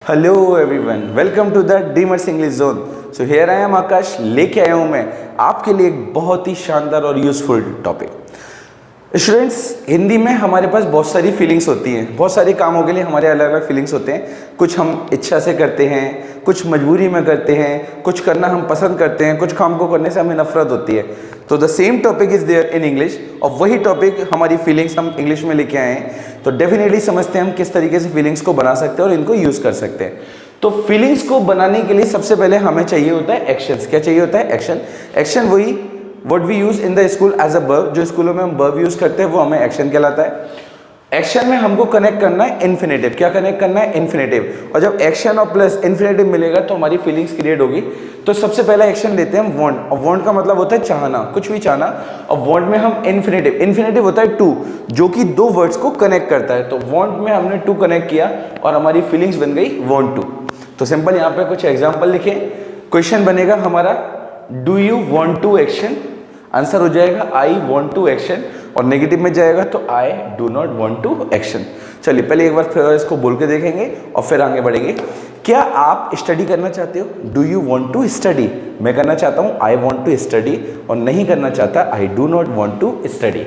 Hello everyone, welcome to the dreamers English zone. So here I am Akash, लेके आया हूँ मैं आपके लिए एक बहुत ही शानदार और यूजफुल टॉपिक। स्टूडेंट्स, हिंदी में हमारे पास बहुत सारी फीलिंग्स होती हैं। बहुत सारे कामों के लिए हमारे अलग अलग फीलिंग्स होते हैं। कुछ हम इच्छा से करते हैं, कुछ मजबूरी में करते हैं, कुछ करना हम पसंद करते हैं, कुछ काम को करने से हमें नफरत होती है। तो the same topic is there in English, और वही टॉपिक हमारी फीलिंग्स हम इंग्लिश में लेके आए हैं। तो डेफिनेटली समझते हैं हम किस तरीके से फीलिंग्स को बना सकते हैं और इनको यूज़ कर सकते हैं। तो फीलिंग्स को बनाने के लिए सबसे पहले हमें चाहिए होता है एक्शंस। क्या चाहिए होता है? एक्शन। एक्शन वही what we use in the school as a verb, जो स्कूलों में हम वर्ब यूज करते हैं वो हमें एक्शन कहलाता है। एक्शन में हमको कनेक्ट करना है इन्फिनेटिव। क्या कनेक्ट करना है? इन्फिनेटिव। और जब एक्शन और प्लस इन्फिनेटिव मिलेगा तो हमारी फीलिंग्स क्रिएट होगी। तो सबसे पहला एक्शन लेते हैं हम वांट, और वांट का मतलब होता है चाहना, कुछ भी चाहना। और वांट में हम इन्फिनेटिव होता है टू, जो कि दो वर्ड्स को कनेक्ट करता है। तो वांट में हमने टू कनेक्ट किया और हमारी फीलिंग्स बन गई वांट टू। तो सिंपल यहाँ पे कुछ एग्जाम्पल लिखे। क्वेश्चन बनेगा हमारा, do you want to action? Answer हो जाएगा आई वॉन्ट टू एक्शन, और नेगेटिव में जाएगा तो I do not want to action. चलिए पहले एक बार फिर इसको बोल के देखेंगे और फिर आगे बढ़ेंगे। क्या आप स्टडी करना चाहते हो? Do you want to study? मैं करना चाहता हूँ, आई वॉन्ट टू स्टडी, और नहीं करना चाहता, I do not want to study.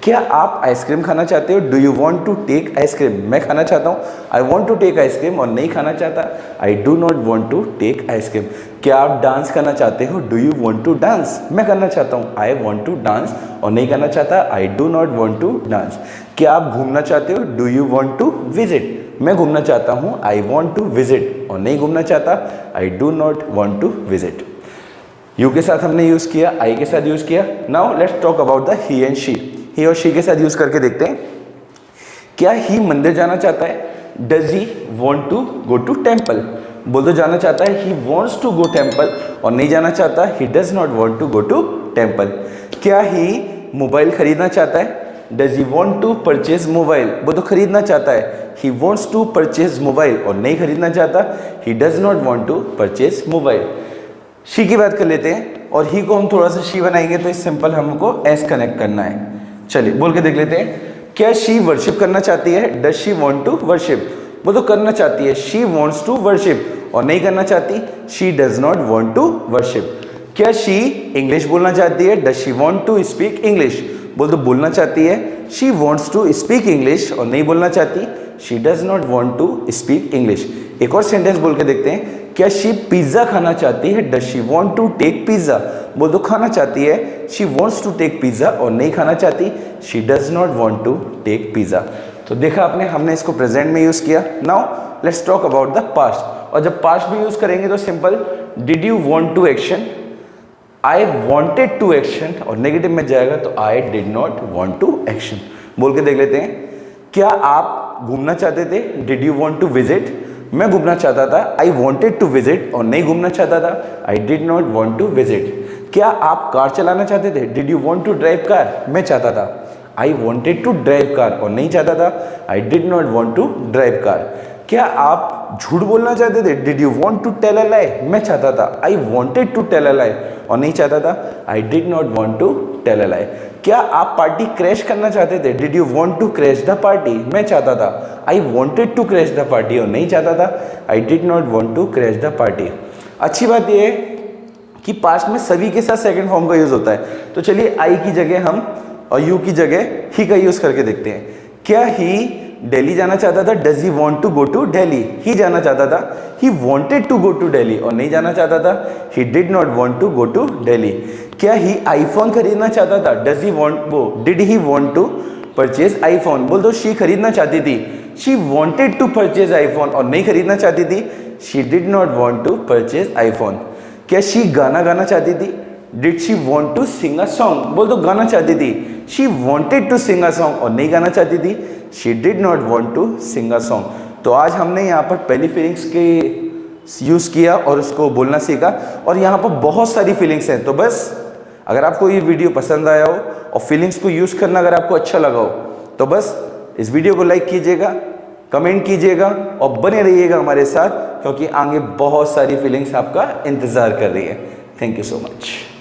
क्या आप आइसक्रीम खाना चाहते हो? Do you want to take ice cream? मैं खाना चाहता हूँ, I want to take ice cream, और नहीं खाना चाहता, I do not want to take ice cream. क्या आप डांस करना चाहते हो? Do you want to dance? मैं करना चाहता हूँ, आई वॉन्ट टू डांस, और नहीं करना चाहता, I do not want to dance. क्या आप घूमना चाहते हो? Do you want to visit? मैं घूमना चाहता हूँ, आई वॉन्ट टू विजिट, और नहीं घूमना चाहता, I do not want to visit. You के साथ हमने यूज किया, आई के साथ यूज किया। Now let's talk about the he and she. He और शी के साथ यूज करके देखते हैं। क्या ही मंदिर जाना चाहता है? Does he want to go to temple? बोल तो जाना चाहता है, he wants to go temple, और नहीं जाना चाहता, he does not want to go to temple. क्या ही मोबाइल खरीदना चाहता है? Does he want to purchase mobile? वो तो खरीदना चाहता है, he wants to purchase mobile, और नहीं खरीदना चाहता, he does not want to purchase mobile. She की बात कर लेते हैं, और ही को हम थोड़ा सा शी बनाएंगे तो इस सिंपल हमको एस कनेक्ट करना है। चलिए बोल के देख लेते हैं। क्या शी वर्शिप करना चाहती है? Does she want to worship? वो तो करना चाहती है, शी वॉन्ट्स टू वर्शिप, और नहीं करना चाहती, she does not want to worship. क्या शी इंग्लिश बोलना चाहती है? Does she want to speak English? बोल तो बोलना चाहती है, she wants to speak English, और नहीं बोलना चाहती, she does not want to speak English. एक और सेंटेंस बोल के देखते हैं। क्या शी पिज्जा खाना चाहती है? Does she want to take pizza? बोल तो खाना चाहती है, she wants to take pizza, और नहीं खाना चाहती, she does not want to take pizza. तो देखा आपने, हमने इसको प्रेजेंट में यूज किया। Now let's talk about the past. और जब पास्ट भी यूज करेंगे तो simple, did you want to action? I wanted to action, और नेगेटिव में जाएगा तो I did not want to action. बोल के देख लेते हैं। क्या आप घूमना चाहते थे? Did you want to visit? मैं घूमना चाहता था, आई वॉन्टेड टू विजिट, और नहीं घूमना चाहता था, I did not want to visit. क्या आप कार चलाना चाहते थे? Did you want to drive car? मैं चाहता था, I wanted to drive car, और नहीं चाहता था, I did not want to drive car. क्या आप झूठ बोलना चाहते थे? Did you want to tell a lie? मैं चाहता था, I wanted to tell a lie, और नहीं चाहता था, I did not want to tell a lie. क्या आप पार्टी क्रैश करना चाहते थे? Did you want to crash the party? मैं चाहता था, I wanted to crash the party, और नहीं चाहता था, I did not want to crash the party. अच्छी बात यह है कि पास्ट में सभी के साथ सेकंड फॉर्म का यूज होता है। तो चलिए आई की जगह हम और यू की जगह ही का यूज करके देखते हैं। क्या ही दिल्ली जाना चाहता था? Does he want to go to Delhi? He जाना चाहता था, he wanted to go to Delhi, और नहीं जाना चाहता था, he did not want to go to Delhi. क्या ही आईफोन खरीदना चाहता था? डज ही वॉन्ट, वो did he want to purchase iPhone? बोल दो शी खरीदना चाहती थी, she wanted to purchase iPhone, और नहीं खरीदना चाहती थी, she did not want to purchase iPhone. क्या शी गाना गाना चाहती थी? Did she want to sing a song? बोल तो गाना चाहती थी, she wanted to sing a song, और नहीं गाना चाहती थी, she did not want to sing a song. तो आज हमने यहाँ पर पहली फीलिंग्स के यूज़ किया और उसको बोलना सीखा, और यहाँ पर बहुत सारी फीलिंग्स हैं। तो बस अगर आपको ये वीडियो पसंद आया हो और फीलिंग्स को यूज़ करना अगर आपको अच्छा लगा हो तो बस इस वीडियो को लाइक कीजिएगा, कमेंट कीजिएगा, और बने रहिएगा हमारे साथ, क्योंकि आगे बहुत सारी फीलिंग्स आपका इंतज़ार कर रही है। Thank you so much.